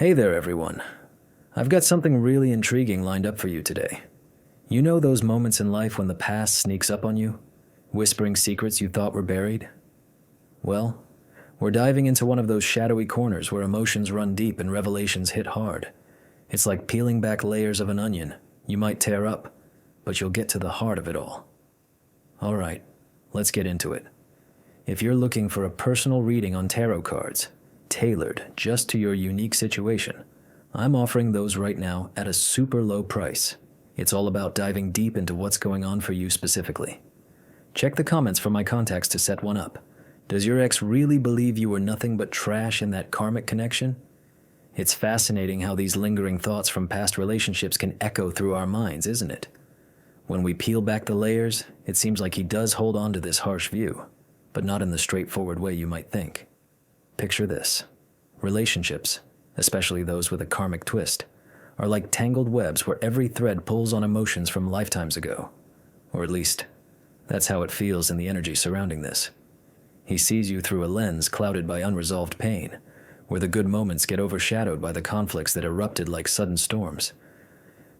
Hey there, everyone. I've got something really intriguing lined up for you today. You know those moments in life when the past sneaks up on you, whispering secrets you thought were buried? Well, we're diving into one of those shadowy corners where emotions run deep and revelations hit hard. It's like peeling back layers of an onion. You might tear up, but you'll get to the heart of it all. All right, let's get into it. If you're looking for a personal reading on tarot cards, tailored just to your unique situation, I'm offering those right now at a super low price. It's all about diving deep into what's going on for you specifically. Check the comments for my contacts to set one up. Does your ex really believe you were nothing but trash in that karmic connection? It's fascinating how these lingering thoughts from past relationships can echo through our minds, isn't it? When we peel back the layers, it seems like he does hold on to this harsh view, but not in the straightforward way you might think. Picture this. Relationships, especially those with a karmic twist, are like tangled webs where every thread pulls on emotions from lifetimes ago. Or at least, that's how it feels in the energy surrounding this. He sees you through a lens clouded by unresolved pain, where the good moments get overshadowed by the conflicts that erupted like sudden storms.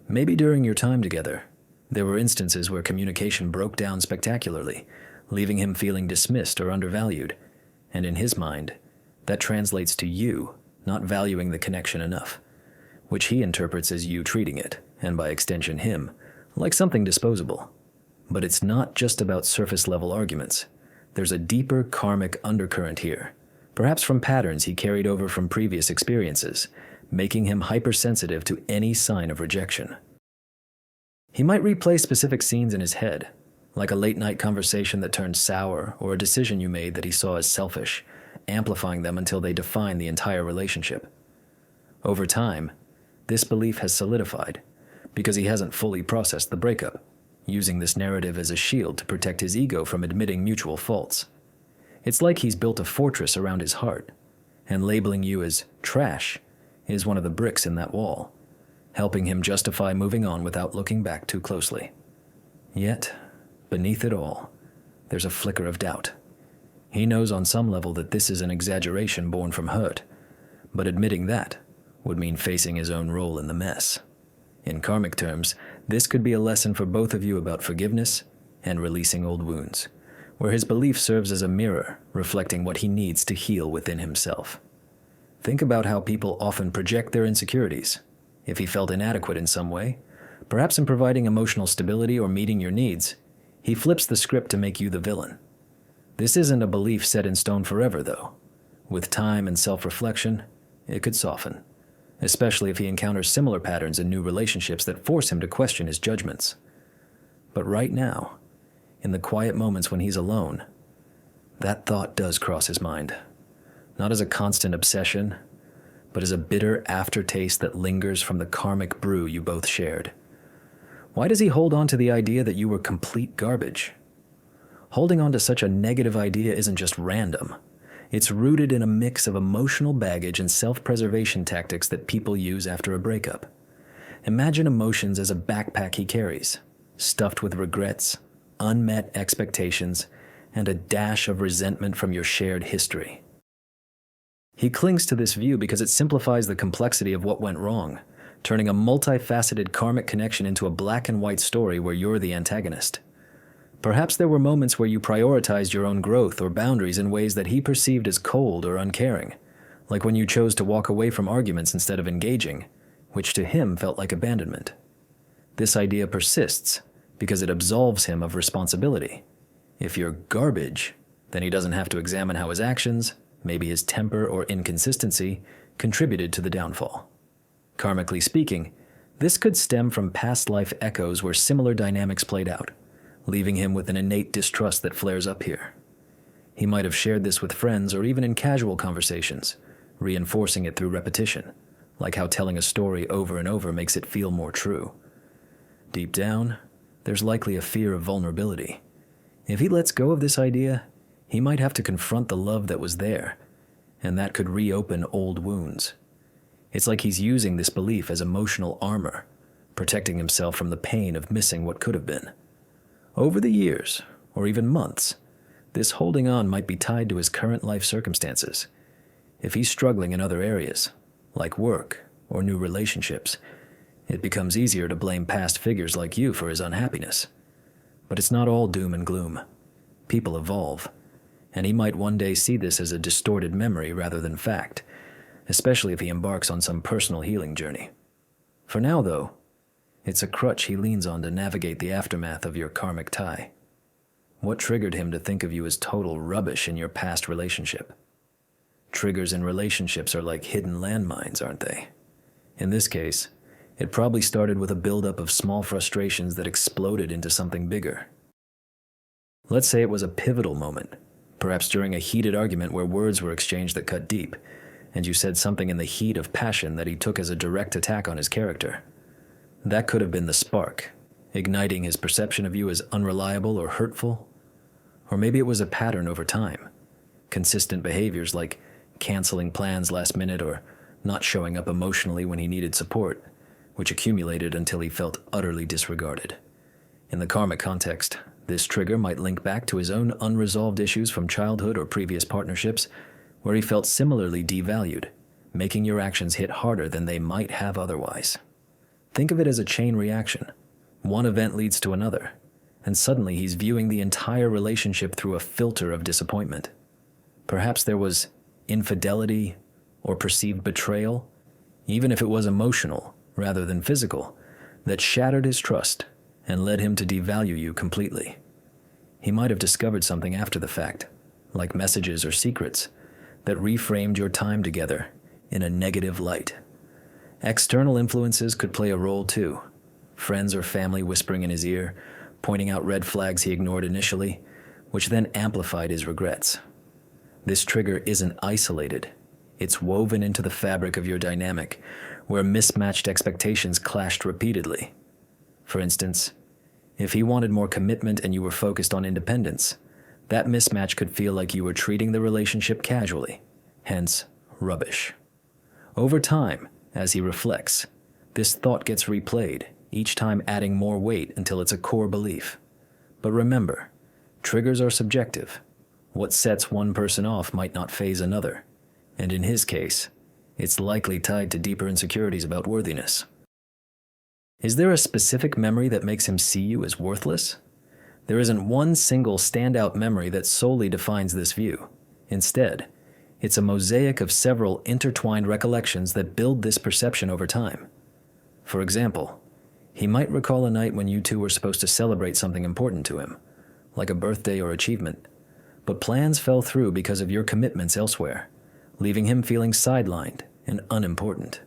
Maybe during your time together, there were instances where communication broke down spectacularly, leaving him feeling dismissed or undervalued, and in his mind, that translates to you not valuing the connection enough, which he interprets as you treating it, and by extension him, like something disposable. But it's not just about surface-level arguments. There's a deeper karmic undercurrent here, perhaps from patterns he carried over from previous experiences, making him hypersensitive to any sign of rejection. He might replay specific scenes in his head, like a late-night conversation that turned sour or a decision you made that he saw as selfish, amplifying them until they define the entire relationship. Over time, this belief has solidified because he hasn't fully processed the breakup, using this narrative as a shield to protect his ego from admitting mutual faults. It's like he's built a fortress around his heart, and labeling you as trash is one of the bricks in that wall, helping him justify moving on without looking back too closely. Yet, beneath it all, there's a flicker of doubt. He knows on some level that this is an exaggeration born from hurt, but admitting that would mean facing his own role in the mess. In karmic terms, this could be a lesson for both of you about forgiveness and releasing old wounds, where his belief serves as a mirror reflecting what he needs to heal within himself. Think about how people often project their insecurities. If he felt inadequate in some way, perhaps in providing emotional stability or meeting your needs, he flips the script to make you the villain. This isn't a belief set in stone forever, though. With time and self-reflection, it could soften, especially if he encounters similar patterns in new relationships that force him to question his judgments. But right now, in the quiet moments when he's alone, that thought does cross his mind, not as a constant obsession, but as a bitter aftertaste that lingers from the karmic brew you both shared. Why does he hold on to the idea that you were complete garbage? Holding on to such a negative idea isn't just random. It's rooted in a mix of emotional baggage and self-preservation tactics that people use after a breakup. Imagine emotions as a backpack he carries, stuffed with regrets, unmet expectations, and a dash of resentment from your shared history. He clings to this view because it simplifies the complexity of what went wrong, turning a multifaceted karmic connection into a black and white story where you're the antagonist. Perhaps there were moments where you prioritized your own growth or boundaries in ways that he perceived as cold or uncaring, like when you chose to walk away from arguments instead of engaging, which to him felt like abandonment. This idea persists because it absolves him of responsibility. If you're garbage, then he doesn't have to examine how his actions, maybe his temper or inconsistency, contributed to the downfall. Karmically speaking, this could stem from past life echoes where similar dynamics played out, leaving him with an innate distrust that flares up here. He might have shared this with friends or even in casual conversations, reinforcing it through repetition, like how telling a story over and over makes it feel more true. Deep down, there's likely a fear of vulnerability. If he lets go of this idea, he might have to confront the love that was there, and that could reopen old wounds. It's like he's using this belief as emotional armor, protecting himself from the pain of missing what could have been. Over the years, or even months, this holding on might be tied to his current life circumstances. If he's struggling in other areas, like work or new relationships, it becomes easier to blame past figures like you for his unhappiness. But it's not all doom and gloom. People evolve, and he might one day see this as a distorted memory rather than fact, especially if he embarks on some personal healing journey. For now, though, it's a crutch he leans on to navigate the aftermath of your karmic tie. What triggered him to think of you as total rubbish in your past relationship? Triggers in relationships are like hidden landmines, aren't they? In this case, it probably started with a buildup of small frustrations that exploded into something bigger. Let's say it was a pivotal moment, perhaps during a heated argument where words were exchanged that cut deep, and you said something in the heat of passion that he took as a direct attack on his character. That could have been the spark, igniting his perception of you as unreliable or hurtful. Or maybe it was a pattern over time, consistent behaviors like canceling plans last minute or not showing up emotionally when he needed support, which accumulated until he felt utterly disregarded. In the karmic context, this trigger might link back to his own unresolved issues from childhood or previous partnerships, where he felt similarly devalued, making your actions hit harder than they might have otherwise. Think of it as a chain reaction. One event leads to another, and suddenly he's viewing the entire relationship through a filter of disappointment. Perhaps there was infidelity or perceived betrayal, even if it was emotional rather than physical, that shattered his trust and led him to devalue you completely. He might have discovered something after the fact, like messages or secrets, that reframed your time together in a negative light. External influences could play a role too. Friends or family whispering in his ear, pointing out red flags he ignored initially, which then amplified his regrets. This trigger isn't isolated. It's woven into the fabric of your dynamic, where mismatched expectations clashed repeatedly. For instance, if he wanted more commitment and you were focused on independence, that mismatch could feel like you were treating the relationship casually, hence rubbish. Over time, as he reflects, this thought gets replayed, each time adding more weight until it's a core belief. But remember, triggers are subjective. What sets one person off might not faze another, and in his case, it's likely tied to deeper insecurities about worthiness. Is there a specific memory that makes him see you as worthless? There isn't one single standout memory that solely defines this view. Instead, it's a mosaic of several intertwined recollections that build this perception over time. For example, he might recall a night when you two were supposed to celebrate something important to him, like a birthday or achievement, but plans fell through because of your commitments elsewhere, leaving him feeling sidelined and unimportant.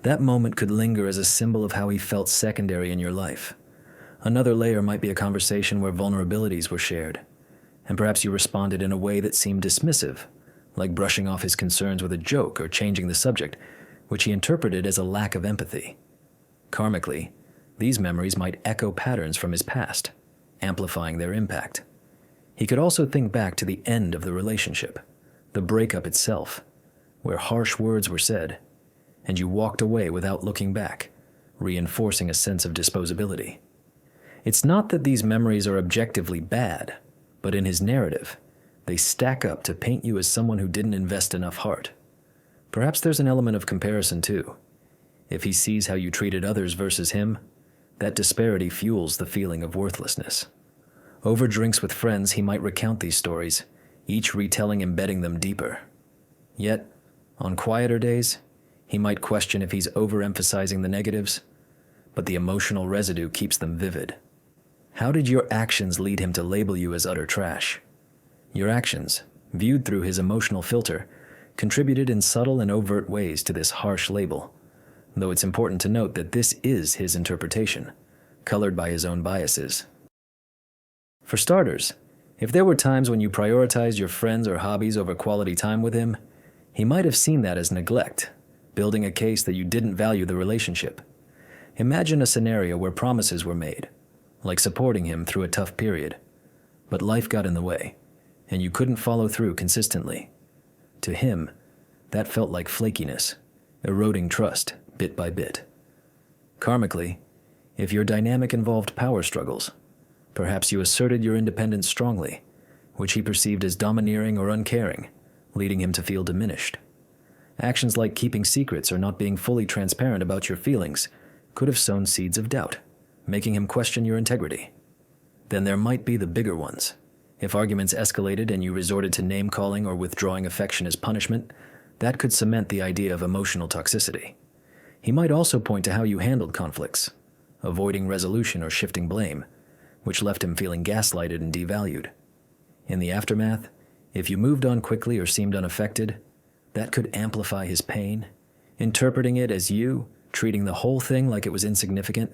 That moment could linger as a symbol of how he felt secondary in your life. Another layer might be a conversation where vulnerabilities were shared, and perhaps you responded in a way that seemed dismissive, like brushing off his concerns with a joke or changing the subject, which he interpreted as a lack of empathy. Karmically, these memories might echo patterns from his past, amplifying their impact. He could also think back to the end of the relationship, the breakup itself, where harsh words were said, and you walked away without looking back, reinforcing a sense of disposability. It's not that these memories are objectively bad, but in his narrative, they stack up to paint you as someone who didn't invest enough heart. Perhaps there's an element of comparison too. If he sees how you treated others versus him, that disparity fuels the feeling of worthlessness. Over drinks with friends, he might recount these stories, each retelling embedding them deeper. Yet, on quieter days, he might question if he's overemphasizing the negatives, but the emotional residue keeps them vivid. How did your actions lead him to label you as utter trash? Your actions, viewed through his emotional filter, contributed in subtle and overt ways to this harsh label, though it's important to note that this is his interpretation, colored by his own biases. For starters, if there were times when you prioritized your friends or hobbies over quality time with him, he might have seen that as neglect, building a case that you didn't value the relationship. Imagine a scenario where promises were made, like supporting him through a tough period, but life got in the way, and you couldn't follow through consistently. To him, that felt like flakiness, eroding trust bit by bit. Karmically, if your dynamic involved power struggles, perhaps you asserted your independence strongly, which he perceived as domineering or uncaring, leading him to feel diminished. Actions like keeping secrets or not being fully transparent about your feelings could have sown seeds of doubt, making him question your integrity. Then there might be the bigger ones. If arguments escalated and you resorted to name-calling or withdrawing affection as punishment, that could cement the idea of emotional toxicity. He might also point to how you handled conflicts, avoiding resolution or shifting blame, which left him feeling gaslighted and devalued. In the aftermath, if you moved on quickly or seemed unaffected, that could amplify his pain, interpreting it as you treating the whole thing like it was insignificant.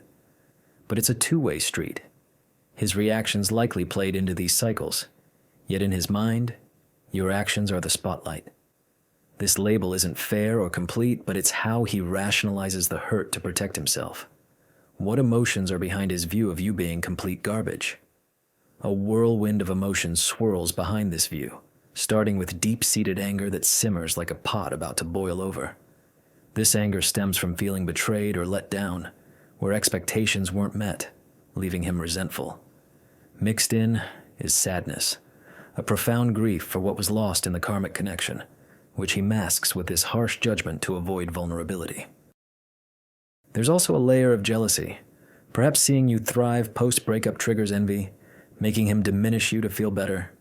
But it's a two-way street. His reactions likely played into these cycles, yet in his mind, your actions are the spotlight. This label isn't fair or complete, but it's how he rationalizes the hurt to protect himself. What emotions are behind his view of you being complete garbage? A whirlwind of emotions swirls behind this view, starting with deep-seated anger that simmers like a pot about to boil over. This anger stems from feeling betrayed or let down, where expectations weren't met, leaving him resentful. Mixed in is sadness, a profound grief for what was lost in the karmic connection, which he masks with this harsh judgment to avoid vulnerability. There's also a layer of jealousy. Perhaps seeing you thrive post-breakup triggers envy, making him diminish you to feel better.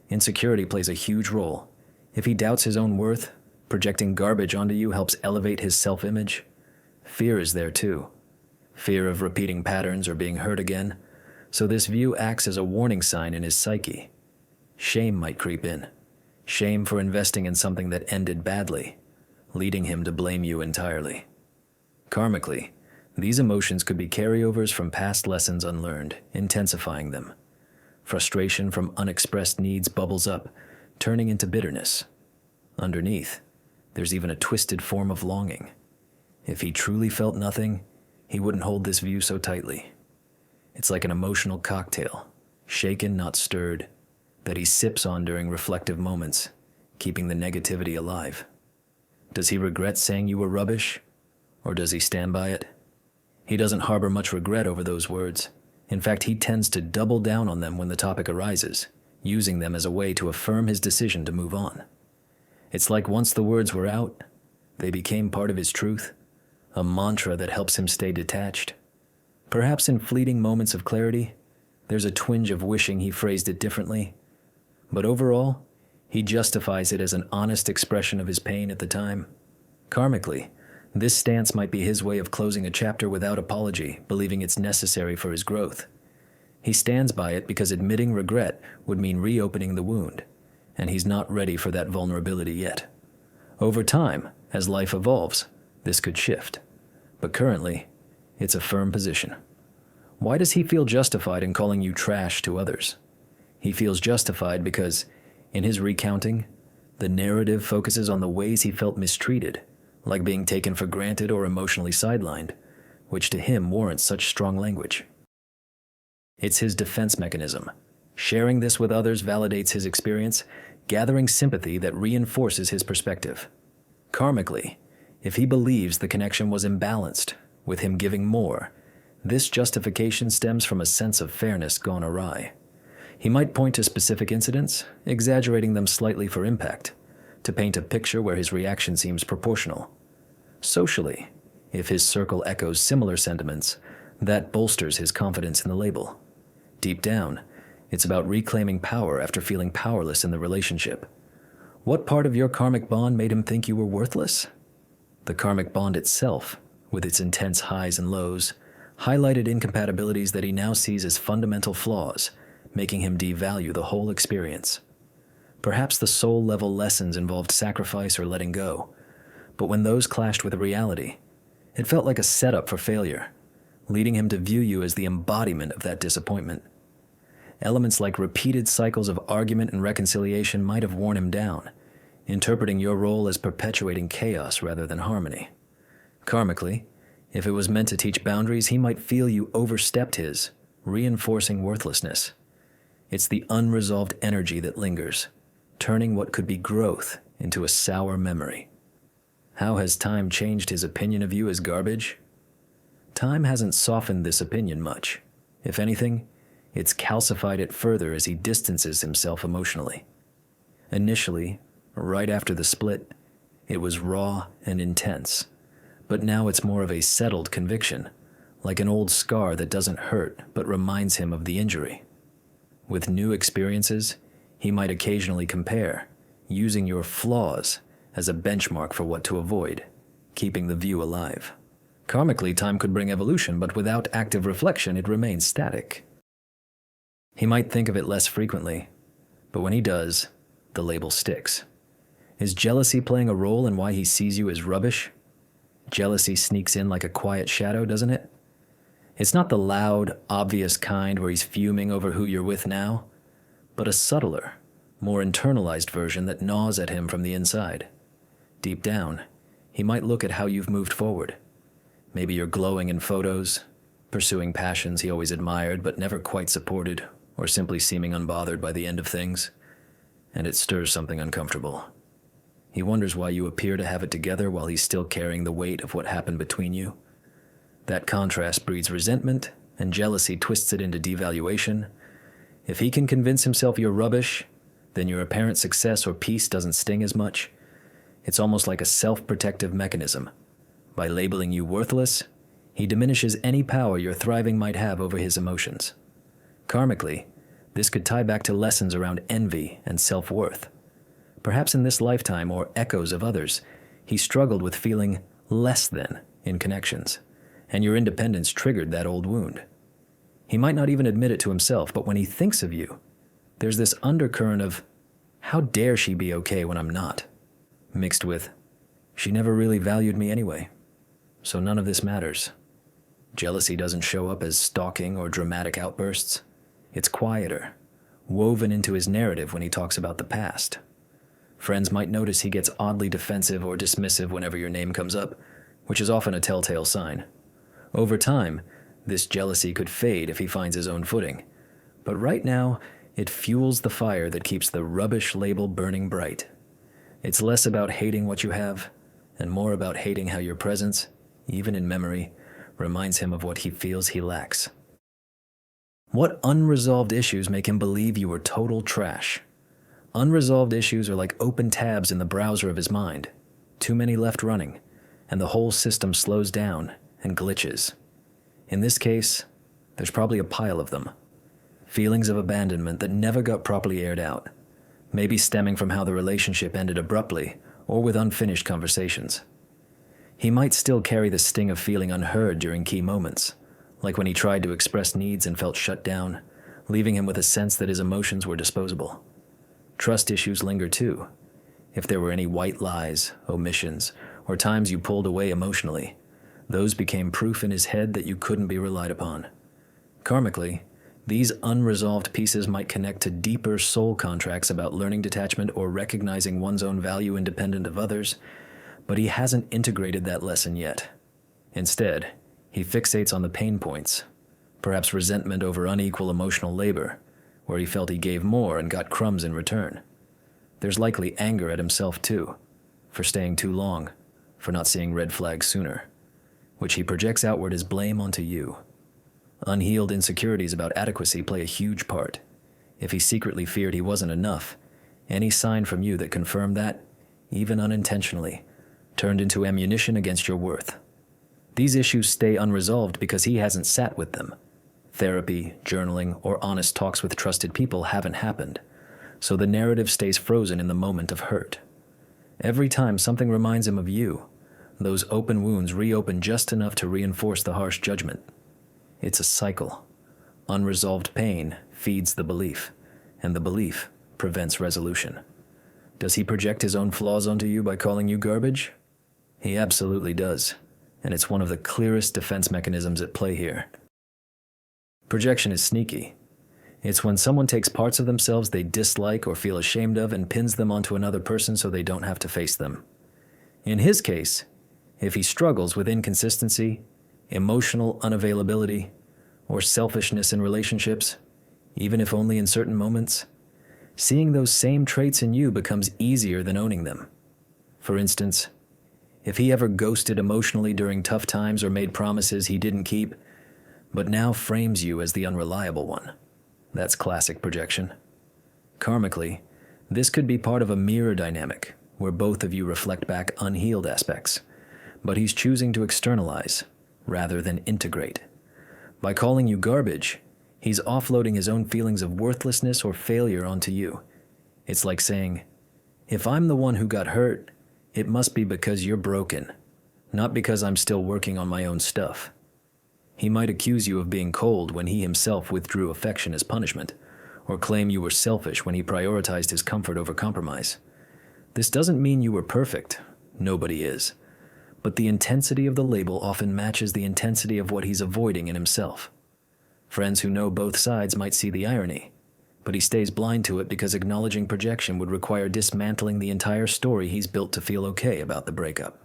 Insecurity plays a huge role. If he doubts his own worth, projecting garbage onto you helps elevate his self-image. Fear is there too. Fear of repeating patterns or being hurt again. So this view acts as a warning sign in his psyche. Shame might creep in. Shame for investing in something that ended badly, leading him to blame you entirely. Karmically, these emotions could be carryovers from past lessons unlearned, intensifying them. Frustration from unexpressed needs bubbles up, turning into bitterness. Underneath, there's even a twisted form of longing. If he truly felt nothing, he wouldn't hold this view so tightly. It's like an emotional cocktail, shaken, not stirred, that he sips on during reflective moments, keeping the negativity alive. Does he regret saying you were rubbish, or does he stand by it? He doesn't harbor much regret over those words. In fact, he tends to double down on them when the topic arises, using them as a way to affirm his decision to move on. It's like once the words were out, they became part of his truth, a mantra that helps him stay detached. Perhaps in fleeting moments of clarity, there's a twinge of wishing he phrased it differently. But overall, he justifies it as an honest expression of his pain at the time. Karmically, this stance might be his way of closing a chapter without apology, believing it's necessary for his growth. He stands by it because admitting regret would mean reopening the wound, and he's not ready for that vulnerability yet. Over time, as life evolves, this could shift. But currently, it's a firm position. Why does he feel justified in calling you trash to others? He feels justified because, in his recounting, the narrative focuses on the ways he felt mistreated, like being taken for granted or emotionally sidelined, which to him warrants such strong language. It's his defense mechanism. Sharing this with others validates his experience, gathering sympathy that reinforces his perspective. Karmically, if he believes the connection was imbalanced, with him giving more, this justification stems from a sense of fairness gone awry. He might point to specific incidents, exaggerating them slightly for impact, to paint a picture where his reaction seems proportional. Socially, if his circle echoes similar sentiments, that bolsters his confidence in the label. Deep down, it's about reclaiming power after feeling powerless in the relationship. What part of your karmic bond made him think you were worthless? The karmic bond itself, with its intense highs and lows, highlighted incompatibilities that he now sees as fundamental flaws, making him devalue the whole experience. Perhaps the soul-level lessons involved sacrifice or letting go, but when those clashed with reality, it felt like a setup for failure, leading him to view you as the embodiment of that disappointment. Elements like repeated cycles of argument and reconciliation might have worn him down, interpreting your role as perpetuating chaos rather than harmony. Karmically, if it was meant to teach boundaries, he might feel you overstepped his, reinforcing worthlessness. It's the unresolved energy that lingers, turning what could be growth into a sour memory. How has time changed his opinion of you as garbage? Time hasn't softened this opinion much. If anything, it's calcified it further as he distances himself emotionally. Initially, right after the split, It was raw and intense, but now it's more of a settled conviction, like an old scar that doesn't hurt but reminds him of the injury. With new experiences, he might occasionally compare, using your flaws as a benchmark for what to avoid, keeping the view alive. Karmically, time could bring evolution, but without active reflection, it remains static. He might think of it less frequently, but when he does, the label sticks. Is jealousy playing a role in why he sees you as rubbish? Jealousy sneaks in like a quiet shadow, doesn't it? It's not the loud, obvious kind where he's fuming over who you're with now, but a subtler, more internalized version that gnaws at him from the inside. Deep down, he might look at how you've moved forward. Maybe you're glowing in photos, pursuing passions he always admired but never quite supported, or simply seeming unbothered by the end of things, and it stirs something uncomfortable. He wonders why you appear to have it together while he's still carrying the weight of what happened between you. That contrast breeds resentment, and jealousy twists it into devaluation. If he can convince himself you're rubbish, then your apparent success or peace doesn't sting as much. It's almost like a self-protective mechanism. By labeling you worthless, he diminishes any power your thriving might have over his emotions. Karmically, this could tie back to lessons around envy and self-worth. Perhaps in this lifetime, or echoes of others, he struggled with feeling less than in connections, and your independence triggered that old wound. He might not even admit it to himself, but when he thinks of you, there's this undercurrent of, how dare she be okay when I'm not? Mixed with, she never really valued me anyway, so none of this matters. Jealousy doesn't show up as stalking or dramatic outbursts. It's quieter, woven into his narrative when he talks about the past. Friends might notice he gets oddly defensive or dismissive whenever your name comes up, which is often a telltale sign. Over time, this jealousy could fade if he finds his own footing, but right now, it fuels the fire that keeps the rubbish label burning bright. It's less about hating what you have, and more about hating how your presence, even in memory, reminds him of what he feels he lacks. What unresolved issues make him believe you were total trash? Unresolved issues are like open tabs in the browser of his mind. Too many left running, and the whole system slows down and glitches. In this case, there's probably a pile of them. Feelings of abandonment that never got properly aired out, maybe stemming from how the relationship ended abruptly or with unfinished conversations. He might still carry the sting of feeling unheard during key moments, like when he tried to express needs and felt shut down, leaving him with a sense that his emotions were disposable. Trust issues linger too. If there were any white lies, omissions, or times you pulled away emotionally, those became proof in his head that you couldn't be relied upon. Karmically, these unresolved pieces might connect to deeper soul contracts about learning detachment or recognizing one's own value independent of others, but he hasn't integrated that lesson yet. Instead, he fixates on the pain points, perhaps resentment over unequal emotional labor, where he felt he gave more and got crumbs in return. There's likely anger at himself too, for staying too long, for not seeing red flags sooner, which he projects outward as blame onto you. Unhealed insecurities about adequacy play a huge part. If he secretly feared he wasn't enough, any sign from you that confirmed that, even unintentionally, turned into ammunition against your worth. These issues stay unresolved because he hasn't sat with them. Therapy, journaling, or honest talks with trusted people haven't happened, so the narrative stays frozen in the moment of hurt. Every time something reminds him of you, those open wounds reopen just enough to reinforce the harsh judgment. It's a cycle. Unresolved pain feeds the belief, and the belief prevents resolution. Does he project his own flaws onto you by calling you garbage? He absolutely does, and it's one of the clearest defense mechanisms at play here. Projection is sneaky. It's when someone takes parts of themselves they dislike or feel ashamed of and pins them onto another person so they don't have to face them. In his case, if he struggles with inconsistency, emotional unavailability, or selfishness in relationships, even if only in certain moments, seeing those same traits in you becomes easier than owning them. For instance, if he ever ghosted emotionally during tough times or made promises he didn't keep, but now frames you as the unreliable one, that's classic projection. Karmically, this could be part of a mirror dynamic, where both of you reflect back unhealed aspects, but he's choosing to externalize rather than integrate. By calling you garbage, he's offloading his own feelings of worthlessness or failure onto you. It's like saying, if I'm the one who got hurt, it must be because you're broken, not because I'm still working on my own stuff. He might accuse you of being cold when he himself withdrew affection as punishment, or claim you were selfish when he prioritized his comfort over compromise. This doesn't mean you were perfect. Nobody is. But the intensity of the label often matches the intensity of what he's avoiding in himself. Friends who know both sides might see the irony, but he stays blind to it because acknowledging projection would require dismantling the entire story he's built to feel okay about the breakup.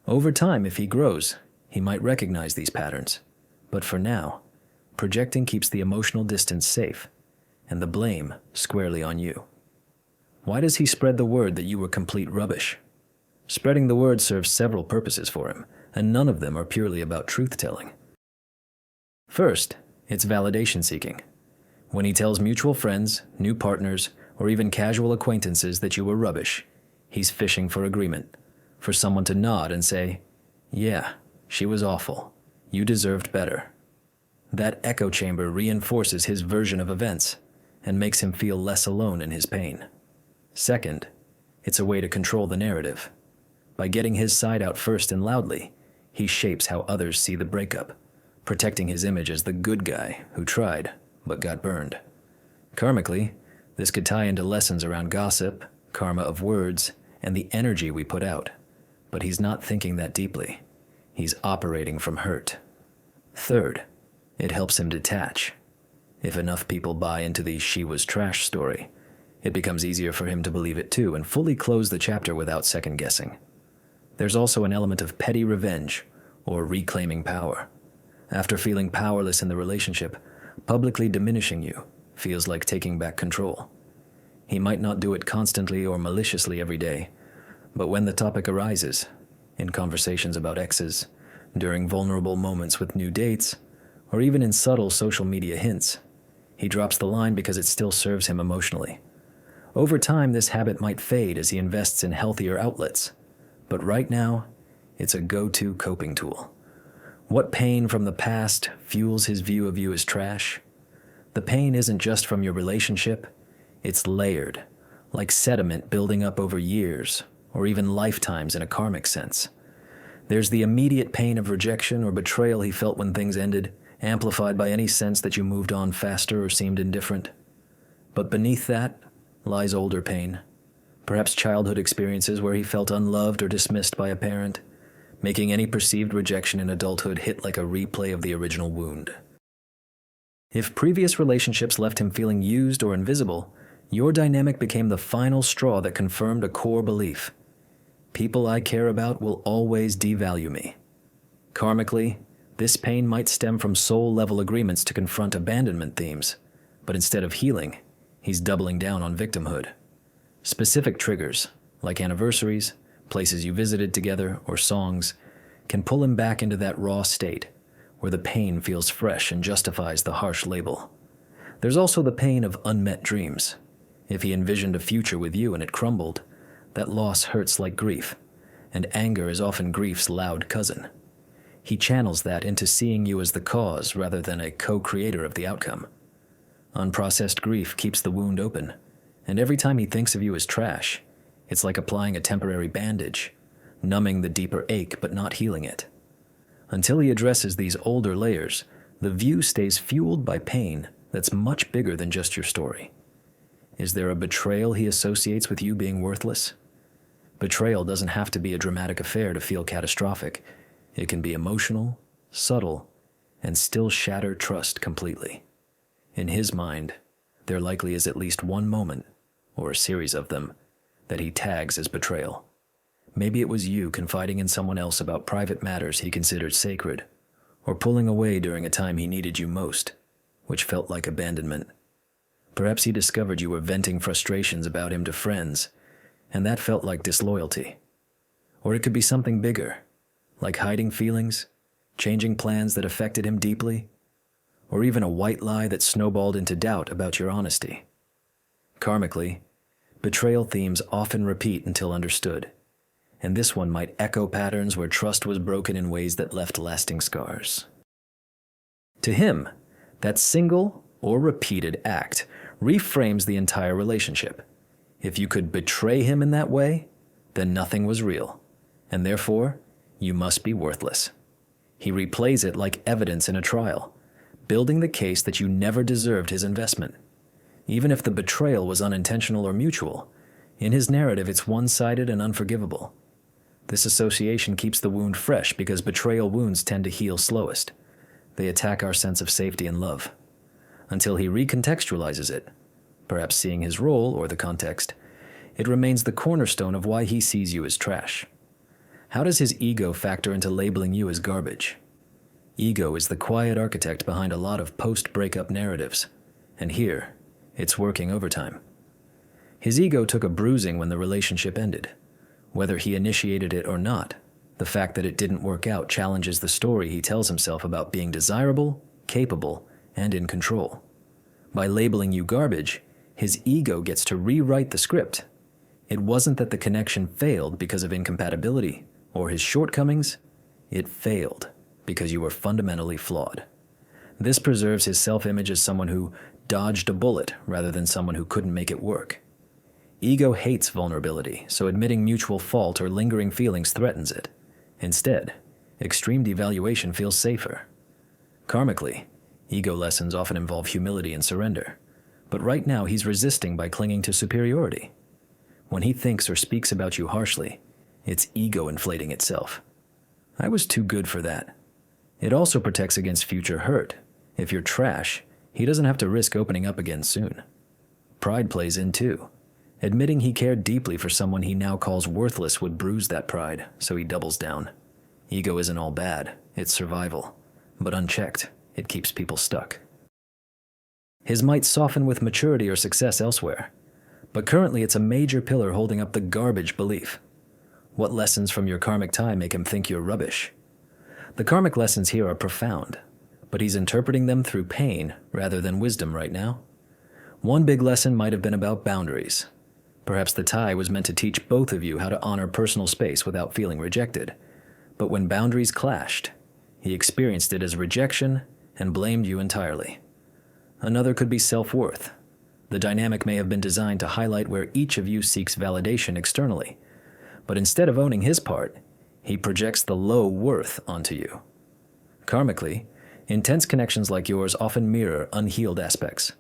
Over time, if he grows, he might recognize these patterns. But for now, projecting keeps the emotional distance safe, and the blame squarely on you. Why does he spread the word that you were complete rubbish? Spreading the word serves several purposes for him, and none of them are purely about truth-telling. First, it's validation seeking. When he tells mutual friends, new partners, or even casual acquaintances that you were rubbish, he's fishing for agreement, for someone to nod and say, yeah, she was awful. You deserved better. That echo chamber reinforces his version of events and makes him feel less alone in his pain. Second, it's a way to control the narrative. By getting his side out first and loudly, he shapes how others see the breakup, protecting his image as the good guy who tried but got burned. Karmically, this could tie into lessons around gossip, karma of words, and the energy we put out. But he's not thinking that deeply. He's operating from hurt. Third, it helps him detach. If enough people buy into the she was trash story, it becomes easier for him to believe it too and fully close the chapter without second guessing. There's also an element of petty revenge or reclaiming power. After feeling powerless in the relationship, publicly diminishing you feels like taking back control. He might not do it constantly or maliciously every day, but when the topic arises, in conversations about exes, during vulnerable moments with new dates, or even in subtle social media hints, he drops the line because it still serves him emotionally. Over time, this habit might fade as he invests in healthier outlets, but right now, it's a go-to coping tool. What pain from the past fuels his view of you as trash? The pain isn't just from your relationship, it's layered, like sediment building up over years, or even lifetimes in a karmic sense. There's the immediate pain of rejection or betrayal he felt when things ended, amplified by any sense that you moved on faster or seemed indifferent. But beneath that lies older pain, perhaps childhood experiences where he felt unloved or dismissed by a parent, making any perceived rejection in adulthood hit like a replay of the original wound. If previous relationships left him feeling used or invisible, your dynamic became the final straw that confirmed a core belief. People I care about will always devalue me. Karmically, this pain might stem from soul-level agreements to confront abandonment themes, but instead of healing, he's doubling down on victimhood. Specific triggers, like anniversaries, places you visited together, or songs, can pull him back into that raw state, where the pain feels fresh and justifies the harsh label. There's also the pain of unmet dreams. If he envisioned a future with you and it crumbled, that loss hurts like grief, and anger is often grief's loud cousin. He channels that into seeing you as the cause rather than a co-creator of the outcome. Unprocessed grief keeps the wound open, and every time he thinks of you as trash, it's like applying a temporary bandage, numbing the deeper ache but not healing it. Until he addresses these older layers, the view stays fueled by pain that's much bigger than just your story. Is there a betrayal he associates with you being worthless? Betrayal doesn't have to be a dramatic affair to feel catastrophic. It can be emotional, subtle, and still shatter trust completely. In his mind, there likely is at least one moment, or a series of them, that he tags as betrayal. Maybe it was you confiding in someone else about private matters he considered sacred, or pulling away during a time he needed you most, which felt like abandonment. Perhaps he discovered you were venting frustrations about him to friends, and that felt like disloyalty. Or it could be something bigger, like hiding feelings, changing plans that affected him deeply, or even a white lie that snowballed into doubt about your honesty. Karmically, Betrayal themes often repeat until understood, and this one might echo patterns where trust was broken in ways that left lasting scars. To him, that single or repeated act reframes the entire relationship. If you could betray him in that way, then nothing was real, and therefore, you must be worthless. He replays it like evidence in a trial, building the case that you never deserved his investment. Even if the betrayal was unintentional or mutual, in his narrative it's one-sided and unforgivable. This association keeps the wound fresh because betrayal wounds tend to heal slowest. They attack our sense of safety and love. Until he recontextualizes it, perhaps seeing his role or the context, it remains the cornerstone of why he sees you as trash. How does his ego factor into labeling you as garbage? Ego is the quiet architect behind a lot of post-breakup narratives, and here, it's working overtime. His ego took a bruising when the relationship ended. Whether he initiated it or not, the fact that it didn't work out challenges the story he tells himself about being desirable, capable, and in control. By labeling you garbage, his ego gets to rewrite the script. It wasn't that the connection failed because of incompatibility or his shortcomings. It failed because you were fundamentally flawed. This preserves his self-image as someone who dodged a bullet rather than someone who couldn't make it work. Ego hates vulnerability, so admitting mutual fault or lingering feelings threatens it. Instead, extreme devaluation feels safer. Karmically, ego lessons often involve humility and surrender, but right now he's resisting by clinging to superiority. When he thinks or speaks about you harshly, it's ego inflating itself. I was too good for that. It also protects against future hurt. If you're trash, he doesn't have to risk opening up again soon. Pride plays in too. Admitting he cared deeply for someone he now calls worthless would bruise that pride, so he doubles down. Ego isn't all bad, it's survival. But unchecked, it keeps people stuck. His might soften with maturity or success elsewhere, but currently it's a major pillar holding up the garbage belief. What lessons from your karmic tie make him think you're rubbish? The karmic lessons here are profound, but he's interpreting them through pain rather than wisdom right now. One big lesson might have been about boundaries. Perhaps the tie was meant to teach both of you how to honor personal space without feeling rejected. But when boundaries clashed, he experienced it as rejection and blamed you entirely. Another could be self-worth. The dynamic may have been designed to highlight where each of you seeks validation externally. But instead of owning his part, he projects the low worth onto you. Karmically, intense connections like yours often mirror unhealed aspects.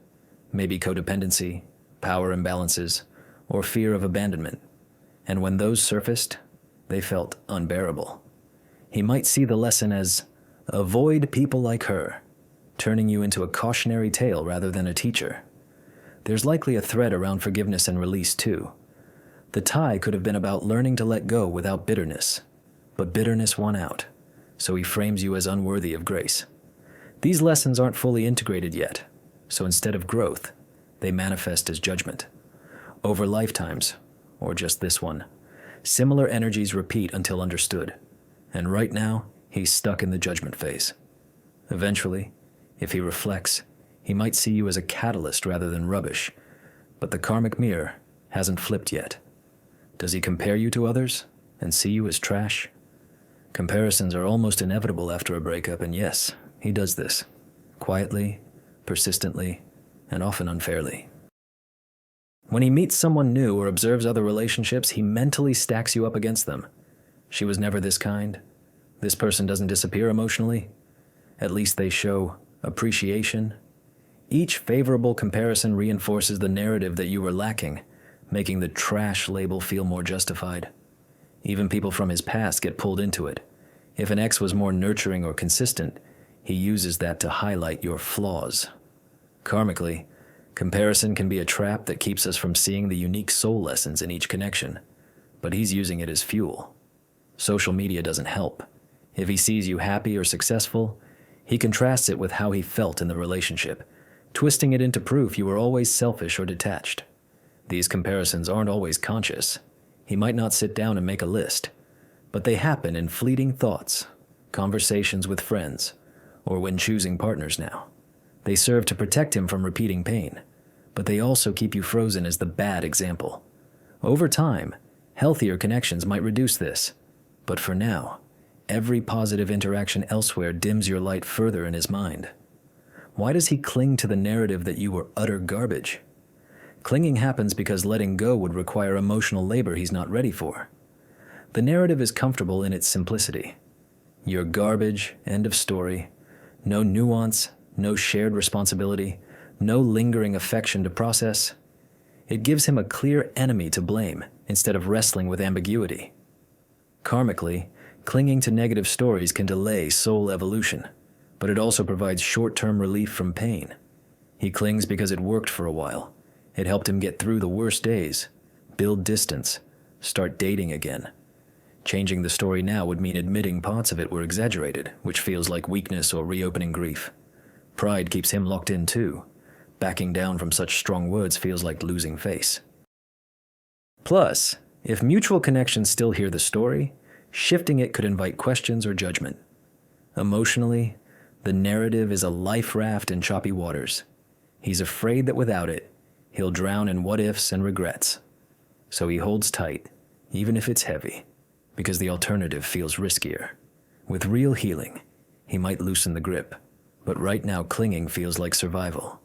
Maybe codependency, power imbalances, or fear of abandonment, and when those surfaced, they felt unbearable. He might see the lesson as, avoid people like her, turning you into a cautionary tale rather than a teacher. There's likely a thread around forgiveness and release too. The tie could have been about learning to let go without bitterness, but bitterness won out, so he frames you as unworthy of grace. These lessons aren't fully integrated yet, so instead of growth, they manifest as judgment. Over lifetimes, or just this one, similar energies repeat until understood, and right now, he's stuck in the judgment phase. Eventually, if he reflects, he might see you as a catalyst rather than rubbish, but the karmic mirror hasn't flipped yet. Does he compare you to others and see you as trash? Comparisons are almost inevitable after a breakup, and yes, he does this, quietly, persistently, and often unfairly. When he meets someone new or observes other relationships, he mentally stacks you up against them. She was never this kind. This person doesn't disappear emotionally. At least they show appreciation. Each favorable comparison reinforces the narrative that you were lacking, making the trash label feel more justified. Even people from his past get pulled into it. If an ex was more nurturing or consistent, he uses that to highlight your flaws. Karmically, comparison can be a trap that keeps us from seeing the unique soul lessons in each connection, but he's using it as fuel. Social media doesn't help. If he sees you happy or successful, he contrasts it with how he felt in the relationship, twisting it into proof you were always selfish or detached. These comparisons aren't always conscious. He might not sit down and make a list, but they happen in fleeting thoughts, conversations with friends, or when choosing partners now. They serve to protect him from repeating pain, but they also keep you frozen as the bad example, Over time, healthier connections might reduce this. But for now, every positive interaction elsewhere dims your light further in his mind. Why does he cling to the narrative that you were utter garbage? Clinging happens because letting go would require emotional labor he's not ready for. The narrative is comfortable in its simplicity. You're garbage, end of story. No nuance, no shared responsibility, no lingering affection to process. It gives him a clear enemy to blame instead of wrestling with ambiguity. Karmically, clinging to negative stories can delay soul evolution, but it also provides short-term relief from pain. He clings because it worked for a while. It helped him get through the worst days, build distance, start dating again. Changing the story now would mean admitting parts of it were exaggerated, which feels like weakness or reopening grief. Pride keeps him locked in too. Backing down from such strong words feels like losing face. Plus, if mutual connections still hear the story, shifting it could invite questions or judgment. Emotionally, the narrative is a life raft in choppy waters. He's afraid that without it, he'll drown in what-ifs and regrets. So he holds tight, even if it's heavy, because the alternative feels riskier. With real healing, he might loosen the grip, but right now clinging feels like survival.